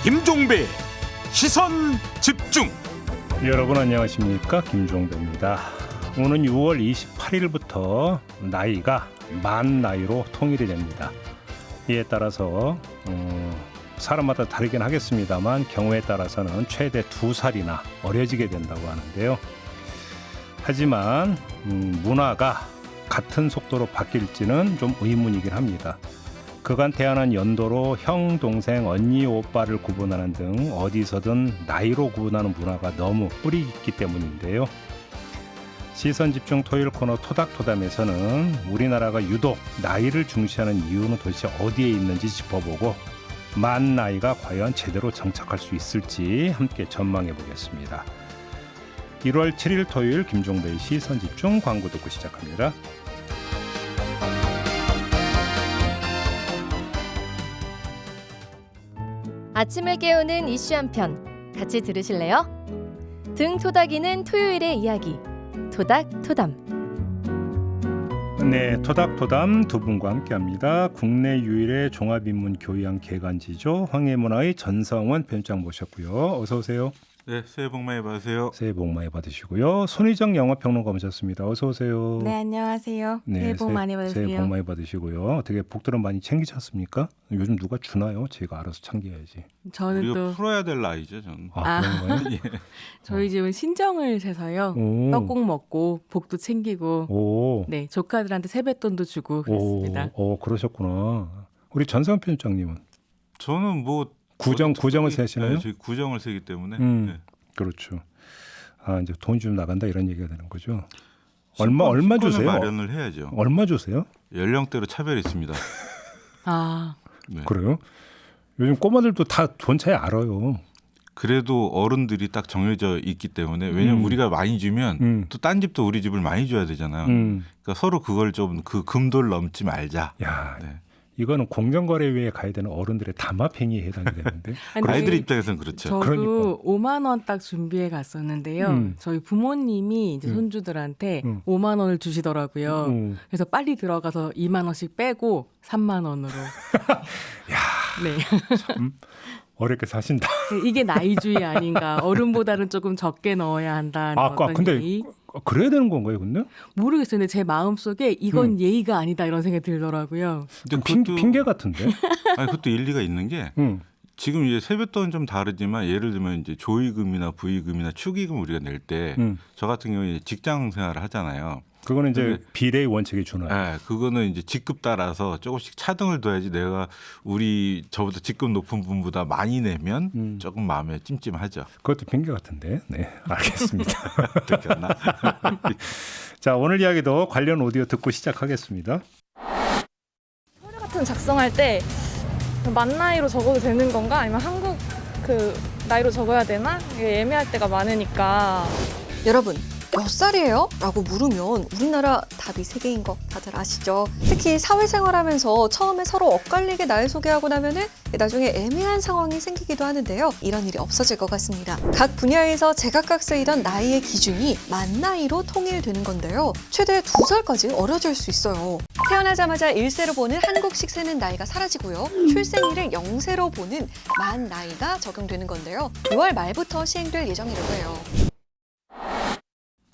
김종배 시선 집중. 여러분 안녕하십니까, 김종배입니다. 오는 6월 28일부터 나이가 만 나이로 통일이 됩니다. 이에 따라서 사람마다 다르긴 하겠습니다만 경우에 따라서는 최대 2살이나 어려지게 된다고 하는데요. 하지만 문화가 같은 속도로 바뀔지는 좀 의문이긴 합니다. 그간 태어난 연도로 형, 동생, 언니, 오빠를 구분하는 등 어디서든 나이로 구분하는 문화가 너무 뿌리 깊기 때문인데요. 시선집중 토요일 코너 토닥토담에서는 우리나라가 유독 나이를 중시하는 이유는 도대체 어디에 있는지 짚어보고 만 나이가 과연 제대로 정착할 수 있을지 함께 전망해 보겠습니다. 1월 7일 토요일 김종배의 시선집중 광고 듣고 시작합니다. 아침을 깨우는 이슈 한 편 같이 들으실래요? 등 토닥이는 토요일의 이야기 토닥토담. 네, 토닥토담 두 분과 함께합니다. 국내 유일의 종합인문교양 개관지죠. 황해문화의 전성원 편집장 모셨고요. 어서 오세요. 네, 새해 복 많이 받으세요. 새해 복 많이 받으시고요. 손희정 영화평론가 모셨습니다. 어서 오세요. 네, 안녕하세요. 새해 복 많이 받으세요. 새해 복 많이 받으시고요. 어떻게 복들은 많이 챙기셨습니까? 요즘 누가 주나요? 제가 알아서 챙겨야지. 저는 우리가 또 풀어야 될 나이죠, 저는. 그런 거예요? 예. 저희 집은 신정을 세서요. 오. 떡국 먹고 복도 챙기고 오. 네, 조카들한테 세뱃돈도 주고 그랬습니다. 그러셨구나. 우리 전성원 편집장님은 저는 뭐 구정을 세시나요? 네, 저희 구정을 세기 때문에. 네. 그렇죠. 이제 돈이 좀 나간다 이런 얘기가 되는 거죠. 얼마 주세요? 마련을 해야죠. 얼마 주세요? 연령대로 차별이 있습니다. 아, 네. 그래요? 요즘 꼬마들도 다 돈 차이 알아요. 그래도 어른들이 딱 정해져 있기 때문에 왜냐면 우리가 많이 주면 또 딴 집도 우리 집을 많이 줘야 되잖아요. 그러니까 서로 그걸 좀 그 금도를 넘지 말자. 야, 네. 이거는 공정거래위에 가야 되는 어른들의 담합행위에 해당이 되는데. 아니, 아이들 입장에서는 그렇죠. 저도 그러니까. 5만 원 딱 준비해 갔었는데요. 저희 부모님이 이제 손주들한테 5만 원을 주시더라고요. 그래서 빨리 들어가서 2만 원씩 빼고 3만 원으로. 네. 참 어렵게 사신다. 이게 나이주의 아닌가. 어른보다는 조금 적게 넣어야 한다는 어떤 근데 얘기. 그래야 되는 건가요, 근데? 모르겠어요. 근데 제 마음속에 이건 예의가 아니다 이런 생각이 들더라고요. 근데 핑계 같은데? 아니, 그것도 일리가 있는 게 지금 이제 세뱃돈은 좀 다르지만 예를 들면 이제 조의금이나 부의금이나 축의금 우리가 낼 때 저 같은 경우에 직장 생활을 하잖아요. 그거는 이제 비례의 원칙에 준하죠. 네, 그거는 이제 직급 따라서 조금씩 차등을 둬야지 내가 우리 저보다 직급 높은 분보다 많이 내면 조금 마음에 찜찜하죠. 그것도 핑계 같은데. 네, 알겠습니다. 들켰나? 자, 오늘 이야기도 관련 오디오 듣고 시작하겠습니다. 서류 같은 작성할 때 만 나이로 적어도 되는 건가? 아니면 한국 그 나이로 적어야 되나? 이게 애매할 때가 많으니까. 여러분, 몇 살이에요? 라고 물으면 우리나라 답이 3개인 거 다들 아시죠? 특히 사회생활하면서 처음에 서로 엇갈리게 나이 소개하고 나면은 나중에 애매한 상황이 생기기도 하는데요. 이런 일이 없어질 것 같습니다. 각 분야에서 제각각 쓰이던 나이의 기준이 만 나이로 통일되는 건데요. 최대 2살까지 어려질 수 있어요. 태어나자마자 1세로 보는 한국식 세는 나이가 사라지고요. 출생일을 0세로 보는 만 나이가 적용되는 건데요. 6월 말부터 시행될 예정이라고 해요.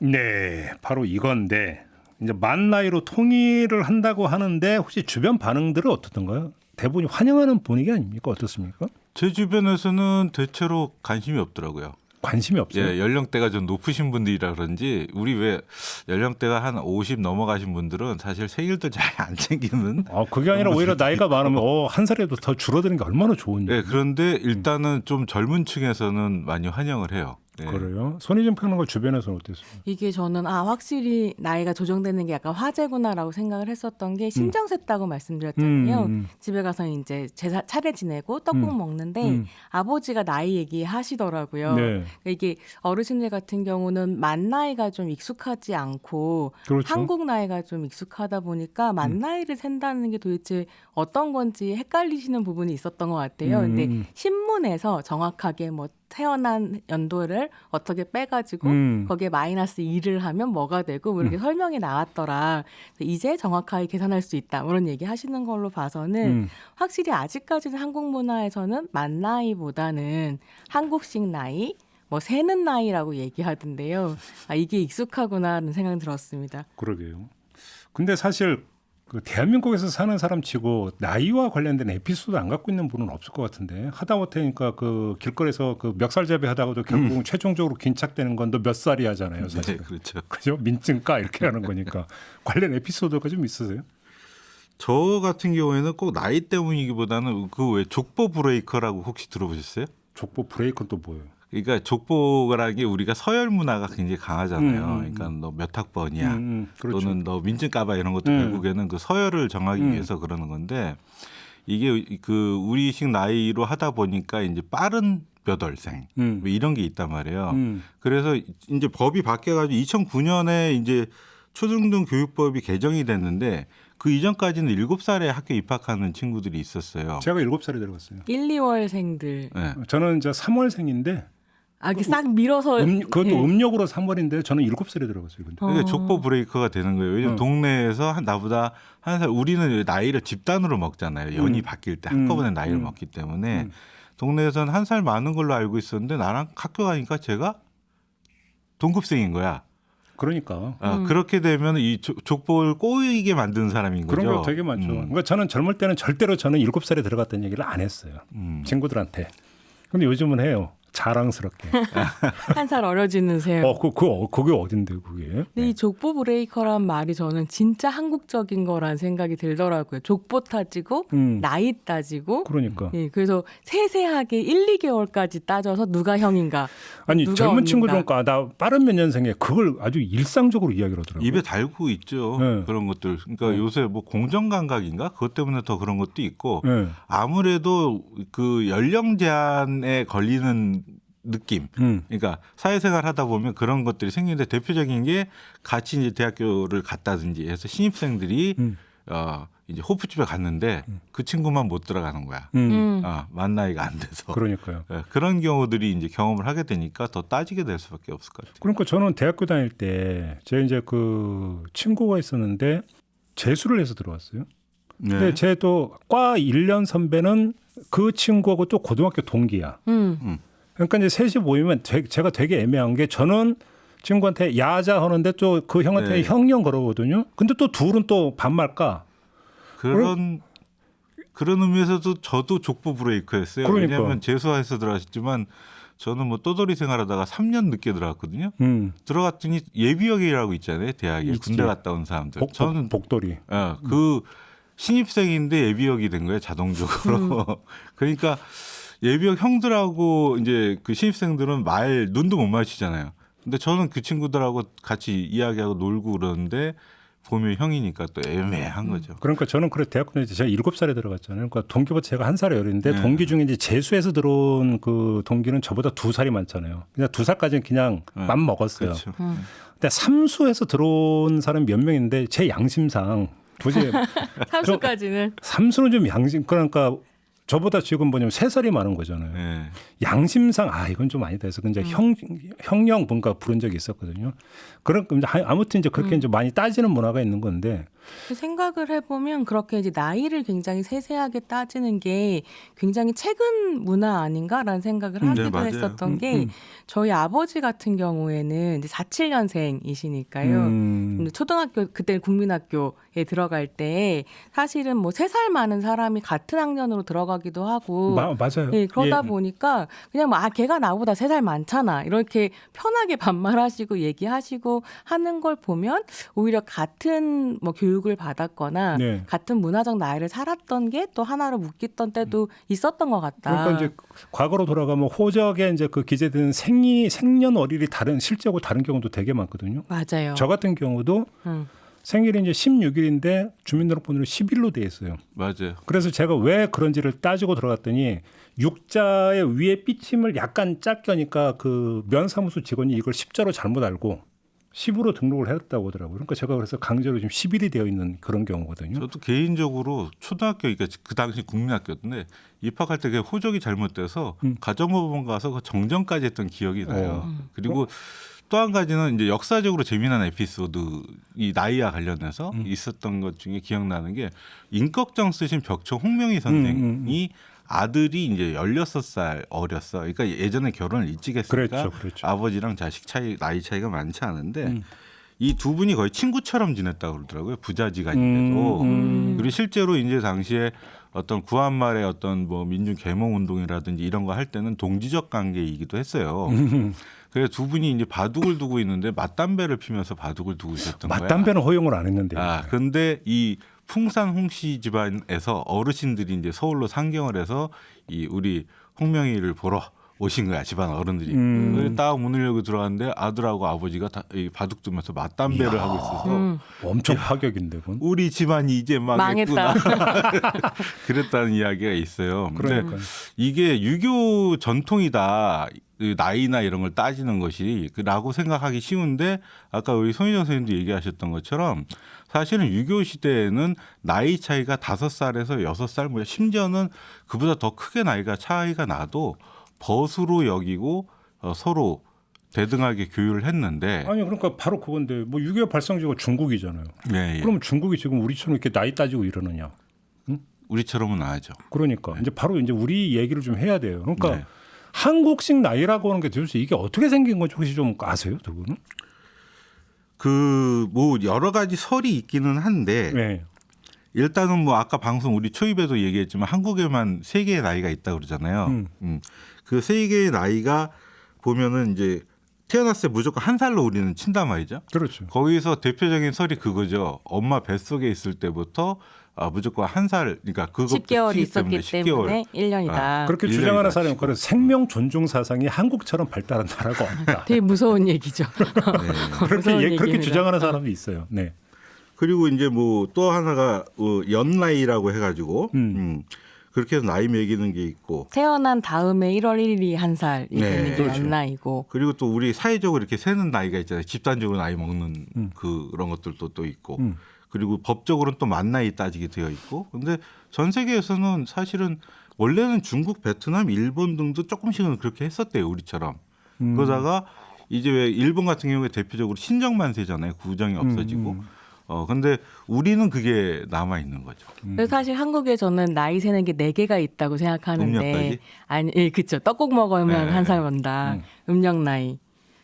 네, 바로 이건데 이제 만 나이로 통일을 한다고 하는데 혹시 주변 반응들은 어떻던가요? 대부분이 환영하는 분위기 아닙니까? 어떻습니까? 제 주변에서는 대체로 관심이 없더라고요. 관심이 없어요. 예, 연령대가 좀 높으신 분들이라 그런지 우리 왜 연령대가 한 50 넘어가신 분들은 사실 생일도 잘 안 챙기는. 그게 아니라 오히려 나이가 많으면 한 살이라도 더 줄어드는 게 얼마나 좋은지. 네, 그런데 일단은 좀 젊은 층에서는 많이 환영을 해요. 네. 그래요? 손희정 평론가 주변에서는 어땠어요? 이게 저는 확실히 나이가 조정되는 게 약간 화제구나라고 생각을 했었던 게 신정셌다고 말씀드렸잖아요. 집에 가서 이제 제사 차례 지내고 떡국 먹는데 아버지가 나이 얘기하시더라고요. 네. 그러니까 이게 어르신들 같은 경우는 만 나이가 좀 익숙하지 않고 그렇죠. 한국 나이가 좀 익숙하다 보니까 만 나이를 센다는 게 도대체 어떤 건지 헷갈리시는 부분이 있었던 것 같아요. 근데 신문에서 정확하게 뭐 태어난 연도를 어떻게 빼가지고 거기에 마이너스 2를 하면 뭐가 되고 뭐 이렇게 설명이 나왔더라. 이제 정확하게 계산할 수 있다. 이런 얘기 하시는 걸로 봐서는 확실히 아직까지는 한국 문화에서는 만 나이보다는 한국식 나이, 뭐 세는 나이라고 얘기하던데요. 아, 이게 익숙하구나라는 생각이 들었습니다. 그러게요. 근데 사실 그 대한민국에서 사는 사람치고 나이와 관련된 에피소드 안 갖고 있는 분은 없을 것 같은데 하다못해니까 그 길거리에서 그 멱살 잡이하다가도 결국은 최종적으로 긴착되는 건 너 몇 살이 하잖아요. 사실. 네, 그렇죠. 그죠? 민증까 이렇게 하는 거니까 관련 에피소드가 좀 있으세요? 저 같은 경우에는 꼭 나이 때문이기보다는 그 왜 족보 브레이커라고 혹시 들어보셨어요? 족보 브레이크는 또 뭐예요? 그러니까 족보라는 게 우리가 서열 문화가 굉장히 강하잖아요. 그러니까 너 몇 학번이야, 그렇죠. 또는 너 민증 까봐 이런 것도 결국에는 그 서열을 정하기 위해서 그러는 건데 이게 그 우리식 나이로 하다 보니까 이제 빠른 몇 월생 뭐 이런 게 있단 말이에요. 그래서 이제 법이 바뀌어가지고 2009년에 이제 초중등 교육법이 개정이 됐는데 그 이전까지는 7살에 학교 입학하는 친구들이 있었어요. 제가 7살에 들어갔어요. 1, 2월생들. 네. 저는 이제 3월생인데 아, 이게 싹 밀어서 그것도 예. 음력으로 3월인데 저는 7살에 들어갔어요. 근데. 그러니까 족보 브레이커가 되는 거예요. 왜냐면 동네에서 나보다 한 살, 우리는 나이를 집단으로 먹잖아요. 연이 바뀔 때 한꺼번에 나이를 먹기 때문에 동네에서는 한 살 많은 걸로 알고 있었는데 나랑 학교 가니까 제가 동급생인 거야. 그러니까. 그렇게 되면 이 족보를 꼬이게 만드는 사람인 거죠. 그런 거 되게 많죠. 그러니까 저는 젊을 때는 절대로 저는 7살에 들어갔다는 얘기를 안 했어요. 친구들한테. 근데 요즘은 해요. 자랑스럽게. 한 살 어려지는 셈. 그게 어딘데 그게? 근데 이 족보 브레이커란 말이 저는 진짜 한국적인 거란 생각이 들더라고요. 족보 따지고 나이 따지고. 그러니까. 예, 그래서 세세하게 1, 2개월까지 따져서 누가 형인가. 아니 누가 젊은 언니인가. 친구들 나 빠른 몇 년생에 그걸 아주 일상적으로 이야기를 하더라고요. 입에 달고 있죠. 네. 그런 것들. 그러니까 요새 뭐 공정감각인가? 그것 때문에 더 그런 것도 있고 네. 아무래도 그 연령 제한에 걸리는 느낌. 그러니까 사회생활 하다 보면 그런 것들이 생기는데 대표적인 게 같이 이제 대학교를 갔다든지 해서 신입생들이 이제 호프집에 갔는데 그 친구만 못 들어가는 거야. 만 나이가 안 돼서. 그러니까요. 네, 그런 경우들이 이제 경험을 하게 되니까 더 따지게 될 수밖에 없을 것 같아요. 그러니까 저는 대학교 다닐 때 제 이제 그 친구가 있었는데 재수를 해서 들어왔어요. 근데 제 또 과 1년 선배는 그 친구하고 또 고등학교 동기야. 그러니까 이제 셋이 모이면 제가 되게 애매한 게 저는 친구한테 야자 하는데 또 그 형한테 형령 걸어거든요. 근데 또 둘은 또 반말까. 그런 의미에서도 저도 족보 브레이크였어요. 그러니까. 왜냐하면 재수해서 들어갔지만 저는 뭐 떠돌이 생활하다가 3년 늦게 들어갔거든요. 들어갔더니 예비역이라고 있잖아요. 대학에 있지. 군대 갔다 온 사람들. 저는 복돌이. 그 신입생인데 예비역이 된 거예요. 자동적으로. 그러니까 예비역 형들하고 이제 그 신입생들은 눈도 못 마주치잖아요. 근데 저는 그 친구들하고 같이 이야기하고 놀고 그러는데 보면 형이니까 또 애매한 거죠. 그러니까 저는 그래 대학교 다닐 때 제가 7살에 들어갔잖아요. 그러니까 동기보다 제가 한 살이 어린데 동기 중에 이제 재수해서 들어온 그 동기는 저보다 2살이 많잖아요. 그냥 2살까지는 그냥 맘 먹었어요. 그렇죠. 근데 삼수해서 들어온 사람 몇 명인데 제 양심상 도저히 삼수까지는 삼수는 좀 그러니까 저보다 지금 뭐냐면 3살이 많은 거잖아요. 네. 양심상 이건 좀 아니다 해서 이제 형령 뭔가 부른 적이 있었거든요. 그런 아무튼 이제 그렇게 이제 많이 따지는 문화가 있는 건데 생각을 해보면 그렇게 이제 나이를 굉장히 세세하게 따지는 게 굉장히 최근 문화 아닌가라는 생각을 하기도 맞아요. 했었던 게 저희 아버지 같은 경우에는 이제 47년생이시니까요. 초등학교 그때 국민학교에 들어갈 때 사실은 뭐 3살 많은 사람이 같은 학년으로 들어가기도 하고 맞아요. 예, 그러다 보니까 그냥 뭐 걔가 나보다 3살 많잖아 이렇게 편하게 반말하시고 얘기하시고 하는 걸 보면 오히려 같은 뭐 교육을 받았거나 같은 문화적 나이를 살았던 게 또 하나로 묶였던 때도 있었던 것 같다. 그러니까 이제 과거로 돌아가면 호적에 이제 그 기재된 생년월일이 실제하고 다른 경우도 되게 많거든요. 맞아요. 저 같은 경우도 생일이 이제 16일인데 주민등록번호로 10일로 돼 있어요. 맞아요. 그래서 제가 왜 그런지를 따지고 들어갔더니 육자의 위에 삐침을 약간 짧게 하니까 그 면사무소 직원이 이걸 십자로 잘못 알고 10으로 등록을 했다고 하더라고요. 그러니까 제가 그래서 강제로 지금 11이 되어 있는 그런 경우거든요. 저도 개인적으로 초등학교, 그러니까 그 당시 국민학교인데 입학할 때 그게 호적이 잘못돼서 가정법원 가서 그 정정까지 했던 기억이 나요. 그리고 또 한 가지는 이제 역사적으로 재미난 에피소드, 이 나이와 관련해서 있었던 것 중에 기억나는 게 임꺽정 쓰신 벽초 홍명희 선생이 아들이 이제 16살 어렸어. 그러니까 예전에 결혼을 일찍 했으니까 그렇죠. 아버지랑 자식 차이, 나이 차이가 많지 않은데 이 두 분이 거의 친구처럼 지냈다고 그러더라고요. 부자지간인데도. 그리고 실제로 이제 당시에 어떤 구한말의 어떤 뭐 민중 계몽 운동이라든지 이런 거 할 때는 동지적 관계이기도 했어요. 그래서 두 분이 이제 바둑을 두고 있는데 맞담배를 피면서 바둑을 두고 있었던 거야. 맞담배는 허용을 안 했는데. 근데 이 풍산 홍씨 집안에서 어르신들이 이제 서울로 상경을 해서 이 우리 홍명희를 보러 오신 거야, 집안 어른들이. 그래서 딱 문을 열고 들어갔는데 아들하고 아버지가 다 이 바둑 두면서 맞담배를 하고 있어서 엄청 파격인데 그건. 우리 집안이 이제 망했구나. 망했다. 그랬다는 이야기가 있어요. 근데 그러니까요. 이게 유교 전통이다. 그 나이나 이런 걸 따지는 것이 라고 생각하기 쉬운데 아까 우리 손희정 선생님도 얘기하셨던 것처럼 사실은 유교 시대에는 나이 차이가 5살에서 6살, 뭐 심지어는 그보다 더 크게 나이가 차이가 나도 벗으로 여기고 서로 대등하게 교육을 했는데. 아니 그러니까 바로 그건데 뭐 유교 발상지가 중국이잖아요. 네, 그럼 중국이 지금 우리처럼 이렇게 나이 따지고 이러느냐? 우리처럼은 안 하죠. 그러니까 이제 바로 이제 우리 얘기를 좀 해야 돼요. 그러니까 네. 한국식 나이라고 하는 게 도대체 이게 어떻게 생긴 건지 혹시 좀 아세요, 두 분은? 그 뭐 여러 가지 설이 있기는 한데 네. 일단은 뭐 아까 방송 우리 초입에도 얘기했지만 한국에만 3개의 나이가 있다고 그러잖아요. 그 3개의 나이가 보면은 이제 태어났을 때 무조건 1살로 우리는 친단 말이죠. 그렇죠. 거기서 대표적인 설이 그거죠. 엄마 뱃속에 있을 때부터 무조건 1살, 그러니까 그것도 10개월이 키우기 때문에 있었기 때문에 1년이다. 그렇게 일년이 주장하는 낫죠. 사람은 그런 생명 존중 사상이 한국처럼 발달한 나라가 없다. 되게 무서운 얘기죠. 그렇게 무서운 그렇게 얘기입니다. 주장하는 사람도 있어요. 네. 그리고 이제 뭐 또 하나가 연나이라고 해가지고 그렇게 해서 나이 매기는 게 있고. 태어난 다음에 1월 1일이 1살이 네, 되는 게 그렇죠. 연나이고. 그리고 또 우리 사회적으로 이렇게 세는 나이가 있잖아요. 집단적으로 나이 먹는 그런 것들도 또 있고. 그리고 법적으로는 또 만 나이 따지게 되어 있고. 근데 전 세계에서는 사실은 원래는 중국, 베트남, 일본 등도 조금씩은 그렇게 했었대요. 우리처럼. 그러다가 이제 왜 일본 같은 경우에 대표적으로 신정만세잖아요. 구정이 없어지고. 근데 우리는 그게 남아 있는 거죠. 그래서 사실 한국에 저는 나이 세는 게 4개가 있다고 생각하는데 음력까지? 아니, 예, 그렇죠. 떡국 먹으면 네. 1살 번다. 음력 나이.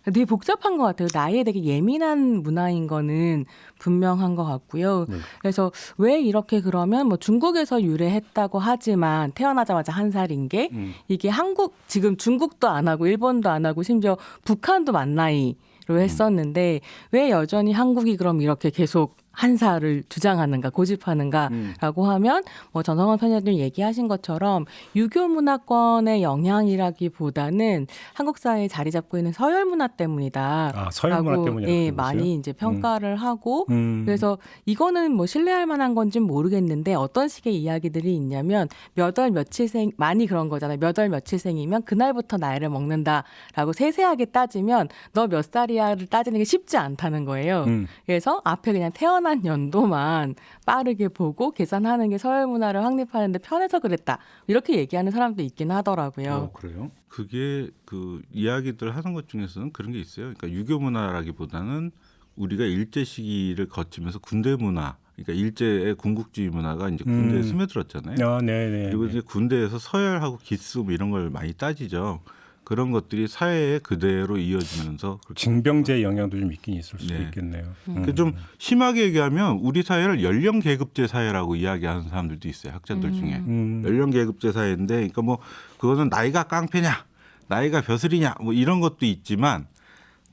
되게 복잡한 것 같아요. 나이에 되게 예민한 문화인 거는 분명한 것 같고요. 그래서 왜 이렇게 그러면 뭐 중국에서 유래했다고 하지만 태어나자마자 1살인 게 이게 한국 지금 중국도 안 하고 일본도 안 하고 심지어 북한도 만 나이로 했었는데 왜 여전히 한국이 그럼 이렇게 계속 1살을 주장하는가 고집하는가라고 하면 뭐 전성원 편집님 얘기하신 것처럼 유교 문화권의 영향이라기보다는 한국 사회에 자리 잡고 있는 서열 문화 때문이다. 아, 서열 문화 때문이라고 예, 보세요? 많이 이제 평가를 하고 그래서 그래서 이거는 뭐 신뢰할 만한 건지는 모르겠는데 어떤 식의 이야기들이 있냐면 몇 월 며칠생 많이 그런 거잖아요. 몇 월 며칠생이면 그날부터 나이를 먹는다라고 세세하게 따지면 너 몇 살이야를 따지는 게 쉽지 않다는 거예요. 그래서 앞에 그냥 태어난 연도만 빠르게 보고 계산하는 게 서열 문화를 확립하는데 편해서 그랬다. 이렇게 얘기하는 사람도 있긴 하더라고요. 그래요? 그게 그 이야기들 하는 것 중에서는 그런 게 있어요. 그러니까 유교 문화라기보다는 우리가 일제 시기를 거치면서 군대 문화, 그러니까 일제의 군국주의 문화가 이제 군대에 스며들었잖아요. 아, 네. 그리고 이제 군대에서 서열하고 기수 뭐 이런 걸 많이 따지죠. 그런 것들이 사회에 그대로 이어지면서 징병제 영향도 좀 있긴 있을 수도 네. 있겠네요. 그러니까 좀 심하게 얘기하면 우리 사회를 연령 계급제 사회라고 이야기하는 사람들도 있어요. 학자들 중에. 연령 계급제 사회인데 그러니까 뭐 그거는 나이가 깡패냐 나이가 벼슬이냐 뭐 이런 것도 있지만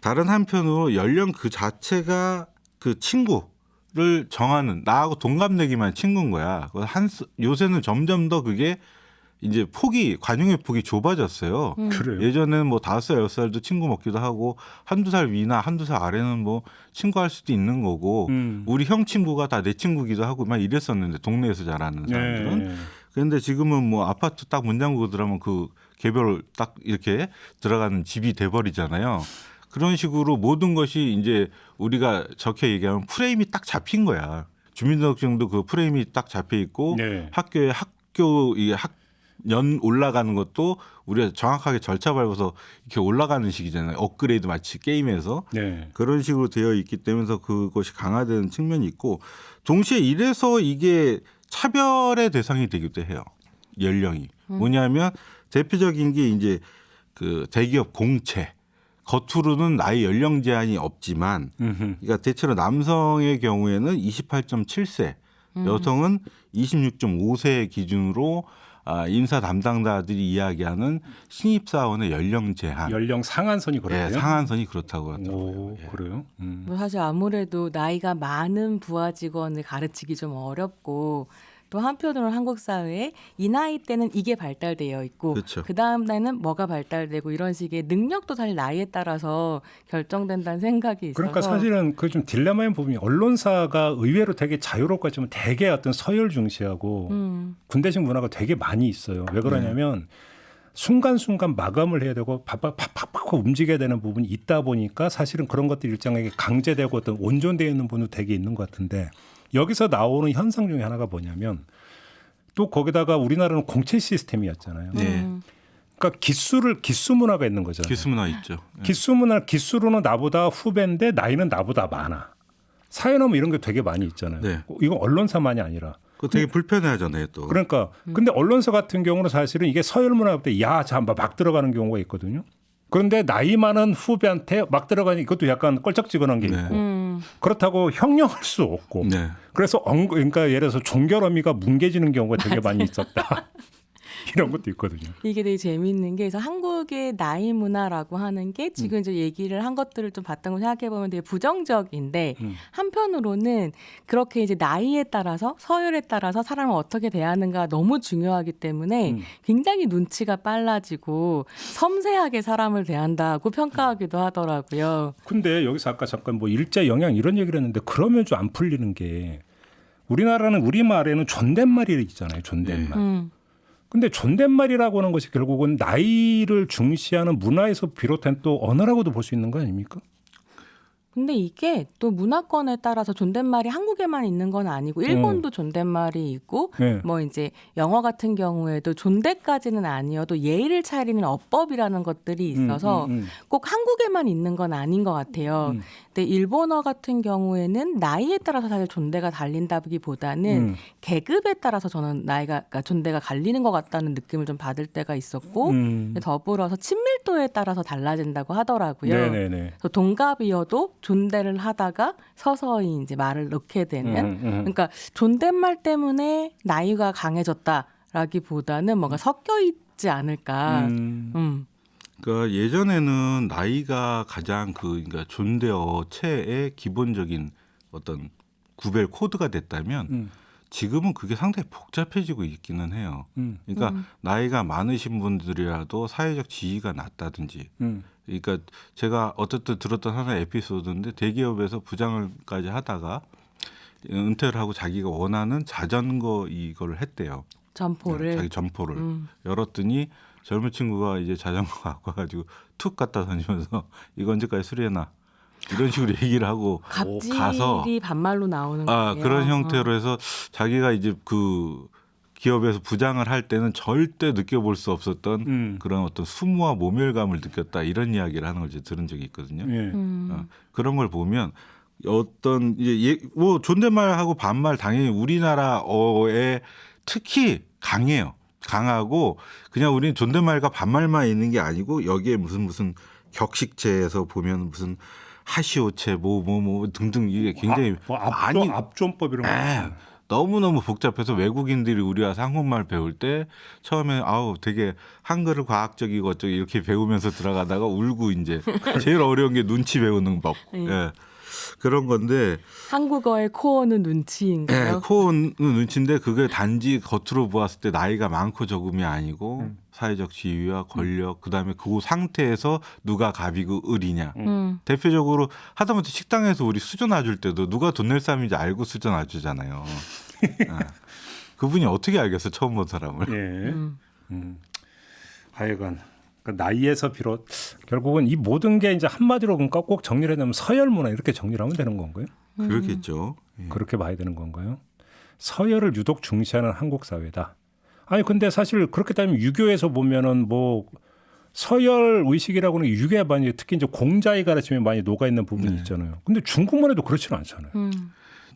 다른 한편으로 연령 그 자체가 그 친구를 정하는 나하고 동갑내기만 친구인 거야. 요새는 점점 더 그게 이제 관용의 폭이 좁아졌어요. 그래요. 예전에는 뭐 5살, 6살도 친구 먹기도 하고 한두 살 위나 한두 살 아래는 뭐 친구할 수도 있는 거고 우리 형 친구가 다 내 친구기도 하고 막 이랬었는데 동네에서 자라는 사람들은. 네. 그런데 지금은 뭐 아파트 딱 문 잠그고 들어가면 그 개별 딱 이렇게 들어가는 집이 돼버리잖아요. 그런 식으로 모든 것이 이제 우리가 적혀 얘기하면 프레임이 딱 잡힌 거야. 주민등록증도 그 프레임이 딱 잡혀 있고 네. 학교에 학교 이 학년 올라가는 것도 우리가 정확하게 절차 밟아서 이렇게 올라가는 식이잖아요. 업그레이드 마치 게임에서 네. 그런 식으로 되어 있기 때문에 그것이 강화되는 측면이 있고 동시에 이래서 이게 차별의 대상이 되기도 해요. 연령이 뭐냐면 대표적인 게 이제 그 대기업 공채 겉으로는 나이 연령 제한이 없지만 그러니까 대체로 남성의 경우에는 28.7세, 여성은 26.5세 기준으로 인사 담당자들이 이야기하는 신입사원의 연령 제한, 연령 상한선이 그렇대요. 예, 상한선이 그렇다고 하더라고요. 오, 예. 그래요? 뭐 사실 아무래도 나이가 많은 부하 직원을 가르치기 좀 어렵고 또 한편으로는 한국 사회에 이 나이 때는 이게 발달되어 있고 그렇죠. 그 다음 나이는 뭐가 발달되고 이런 식의 능력도 사실 나이에 따라서 결정된다는 생각이 있어서 그러니까 사실은 그 좀 딜레마인 부분이 언론사가 의외로 되게 자유롭고 하지만 되게 어떤 서열 중시하고 군대식 문화가 되게 많이 있어요. 왜 그러냐면 순간순간 마감을 해야 되고 팍팍팍팍 움직여야 되는 부분이 있다 보니까 사실은 그런 것들이 일정하게 강제되고 어떤 온전되어 있는 부분도 되게 있는 것 같은데 여기서 나오는 현상 중에 하나가 뭐냐면 또 거기다가 우리나라는 공채 시스템이었잖아요. 네. 그러니까 기수 문화가 있는 거잖아요. 기수 문화 있죠. 예. 기수로는 나보다 후배인데 나이는 나보다 많아. 사회는 이런 게 되게 많이 있잖아요. 네. 이건 언론사만이 아니라. 그거 되게 불편해하잖아요, 또. 그러니까 근데 언론사 같은 경우는 사실은 이게 서열 문화 때 막 들어가는 경우가 있거든요. 그런데 나이 많은 후배한테 막 들어가니 이것도 약간 껄쩍지근한 게 있고 그렇다고 형령할 수 없고 네. 그래서 그러니까 예를 들어서 종결의미가 뭉개지는 경우가 되게 많이 있었다. 이런 것도 있거든요. 이게 되게 재미있는 게 그래서 한국의 나이 문화라고 하는 게 지금 이제 얘기를 한 것들을 좀 바탕으로 생각해 보면 되게 부정적인데 한편으로는 그렇게 이제 나이에 따라서 서열에 따라서 사람을 어떻게 대하는가 너무 중요하기 때문에 굉장히 눈치가 빨라지고 섬세하게 사람을 대한다고 평가하기도 하더라고요. 근데 여기서 아까 잠깐 뭐 일자 영향 이런 얘기를 했는데 그러면 좀 안 풀리는 게 우리나라는 우리말에는 존댓말이 있잖아요. 존댓말. 근데 존댓말이라고 하는 것이 결국은 나이를 중시하는 문화에서 비롯한 또 언어라고도 볼 수 있는 거 아닙니까? 근데 이게 또 문화권에 따라서 존댓말이 한국에만 있는 건 아니고 일본도 존댓말이 있고 네. 뭐 이제 영어 같은 경우에도 존댓까지는 아니어도 예의를 차리는 어법이라는 것들이 있어서 꼭 한국에만 있는 건 아닌 것 같아요. 근데 일본어 같은 경우에는 나이에 따라서 사실 존대가 달린다기보다는 계급에 따라서 저는 그러니까 존대가 갈리는 것 같다는 느낌을 좀 받을 때가 있었고 더불어서 친밀도에 따라서 달라진다고 하더라고요. 네네네. 그래서 동갑이어도 존대를 하다가 서서히 이제 말을 넣게 되는 그러니까 존댓말 때문에 나이가 강해졌다라기보다는 뭔가 섞여 있지 않을까. 그러니까 예전에는 나이가 가장 그러니까 존대어체의 기본적인 어떤 구별 코드가 됐다면 지금은 그게 상당히 복잡해지고 있기는 해요. 그러니까 나이가 많으신 분들이라도 사회적 지위가 낮다든지 그러니까 제가 어쨌든 들었던 하나의 에피소드인데 대기업에서 부장을까지 하다가 은퇴를 하고 자기가 원하는 자전거 이거를 했대요. 점포를. 자기 점포를 열었더니 젊은 친구가 이제 자전거 갖고 와가지고 툭 갖다 던지면서 이거 언제까지 수리해놔 이런 식으로 얘기를 하고 갑질이 가서 반말로 나오는 거예요. 그런 형태로 해서 자기가 이제 그 기업에서 부장을 할 때는 절대 느껴볼 수 없었던 그런 어떤 수모와 모멸감을 느꼈다 이런 이야기를 하는 걸 이제 들은 적이 있거든요. 예. 그런 걸 보면 어떤 이제 뭐 존댓말하고 반말 당연히 우리나라어에 특히 강해요. 강하고 그냥 우리는 존댓말과 반말만 있는 게 아니고 여기에 무슨 격식체에서 보면 무슨 하시오체 뭐 등등 이게 굉장히 많이 압존법 이런 거. 너무너무 복잡해서 외국인들이 우리 와서 한국말 배울 때 처음에 되게 한글을 과학적이고 어쩌고 이렇게 배우면서 들어가다가 울고 이제 제일 어려운 게 눈치 배우는 법. 예. 그런 건데 한국어의 코어는 눈치인가요? 네, 코어는 눈치인데 그게 단지 겉으로 보았을 때 나이가 많고 적음이 아니고 사회적 지위와 권력 그다음에 그 상태에서 누가 갑이고 을이냐. 대표적으로 하다못해 식당에서 우리 수저 놔줄 때도 누가 돈 낼 사람인지 알고 수저 놔주잖아요. 그분이 어떻게 알겠어 처음 본 사람을. 예. 하여간 그러니까 나이에서 비롯 결국은 이 모든 게 이제 한마디로 그러니까 꼭 정리를 하면 서열 문화 이렇게 정리를 하면 되는 건가요? 그렇겠죠. 예. 그렇게 봐야 되는 건가요? 서열을 유독 중시하는 한국 사회다. 아니 근데 사실 그렇게 따지면 유교에서 보면은 뭐 서열 의식이라고는 유교에 많이 특히 이제 공자의 가르침에 많이 녹아 있는 부분이 네. 있잖아요. 근데 중국만 해도 그렇지는 않잖아요. 근데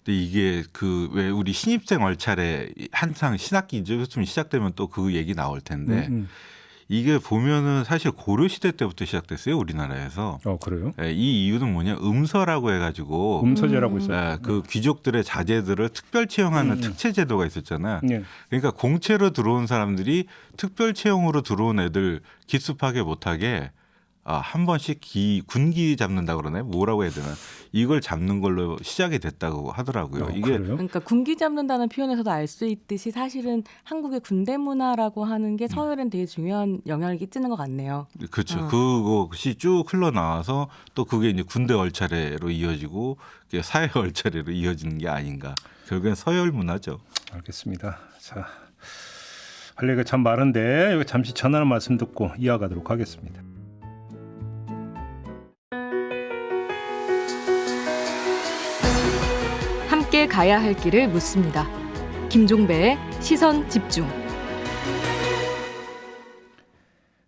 이게 그 왜 우리 신입생 얼차례 한창 신학기 이제쯤 시작되면 또 그 얘기 나올 텐데 이게 보면은 사실 고려 시대 때부터 시작됐어요 우리나라에서. 그래요? 예, 이 이유는 뭐냐 음서라고 해가지고 음서제라고 있어요. 예, 그 귀족들의 자제들을 특별 채용하는 특채 제도가 있었잖아요. 네. 그러니까 공채로 들어온 사람들이 특별 채용으로 들어온 애들 기습하게 못하게 한 번씩 군기 잡는다 그러나요? 뭐라고 해야 되나? 이걸 잡는 걸로 시작이 됐다고 하더라고요. 이게 그래요? 그러니까 군기 잡는다는 표현에서도 알 수 있듯이 사실은 한국의 군대 문화라고 하는 게 서열엔 되게 중요한 영향을 끼치는 것 같네요. 그렇죠. 그것이 쭉 흘러나와서 또 그게 이제 군대 얼차례로 이어지고 사회 얼차례로 이어지는 게 아닌가. 결국엔 서열 문화죠. 알겠습니다. 자, 할 얘기가 참 많은데 여기 잠시 전하는 말씀 듣고 이어가도록 하겠습니다. 함께 가야 할 길을 묻습니다. 김종배의 시선 집중.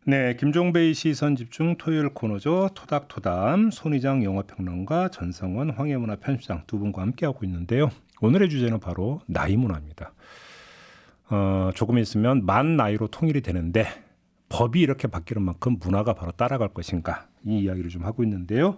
네, 김종배의 시선 집중 토요일 코너죠. 토닥토담 손희정 영화평론가 전성원 황해문화 편집장 두 분과 함께하고 있는데요. 오늘의 주제는 바로 나이 문화입니다. 조금 있으면 만 나이로 통일이 되는데 법이 이렇게 바뀌는 만큼 문화가 바로 따라갈 것인가 이 이야기를 좀 하고 있는데요.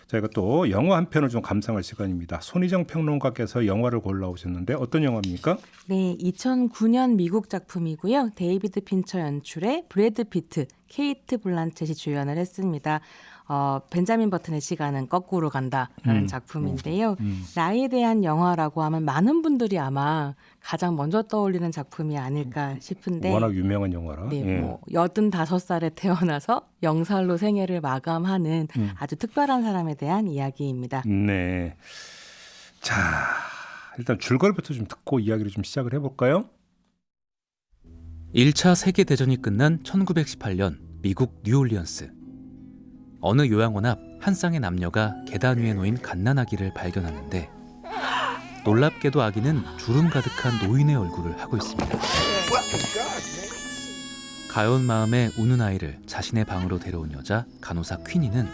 저희가 또 영화 한 편을 좀 감상할 시간입니다. 손희정 평론가께서 영화를 골라오셨는데 어떤 영화입니까? 네, 2009년 미국 작품이고요. 데이비드 핀처 연출의 브래드 피트, 케이트 블란쳇이 주연을 했습니다. 벤자민 버튼의 시간은 거꾸로 간다라는 작품인데요. 나이에 대한 영화라고 하면 많은 분들이 아마 가장 먼저 떠올리는 작품이 아닐까 싶은데 워낙 유명한 영화라. 네, 뭐 85살에 태어나서 0살로 생애를 마감하는 아주 특별한 사람에 대한 이야기입니다. 네. 자, 일단 줄거리부터 좀 듣고 이야기를 좀 시작을 해볼까요? 1차 세계대전이 끝난 1918년 미국 뉴올리언스. 어느 요양원 앞 한 쌍의 남녀가 계단 위에 놓인 갓난아기를 발견하는데 놀랍게도 아기는 주름 가득한 노인의 얼굴을 하고 있습니다. 가여운 마음에 우는 아이를 자신의 방으로 데려온 여자 간호사 퀸이는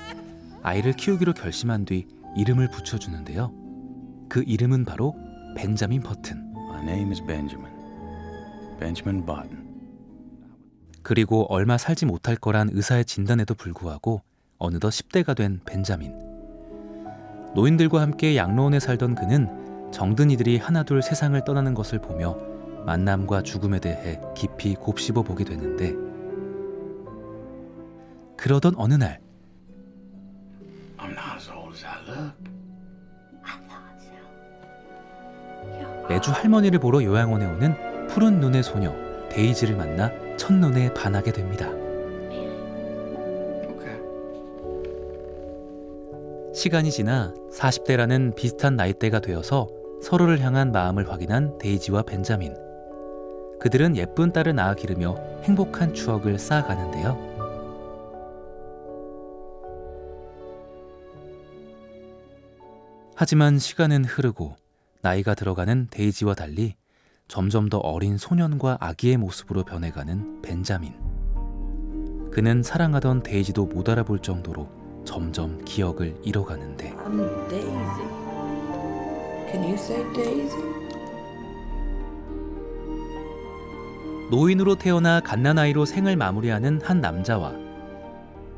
아이를 키우기로 결심한 뒤 이름을 붙여주는데요. 그 이름은 바로 벤자민 버튼. My name is Benjamin. Benjamin Button. 그리고 얼마 살지 못할 거란 의사의 진단에도 불구하고 어느덧 10대가 된 벤자민. 노인들과 함께 양로원에 살던 그는 정든 이들이 하나둘 세상을 떠나는 것을 보며 만남과 죽음에 대해 깊이 곱씹어 보게 되는데 그러던 어느 날 I'm not as old as I look. 매주 할머니를 보러 요양원에 오는 푸른 눈의 소녀 데이지를 만나 첫눈에 반하게 됩니다. Okay. 시간이 지나 40대라는 비슷한 나이대가 되어서 서로를 향한 마음을 확인한 데이지와 벤자민. 그들은 예쁜 딸을 낳아 기르며 행복한 추억을 쌓아가는데요. 하지만 시간은 흐르고 나이가 들어가는 데이지와 달리 점점 더 어린 소년과 아기의 모습으로 변해가는 벤자민. 그는 사랑하던 데이지도 못 알아볼 정도로 점점 기억을 잃어가는데 I'm Daisy. Can you say Daisy? 노인으로 태어나 갓난아이로 생을 마무리하는 한 남자와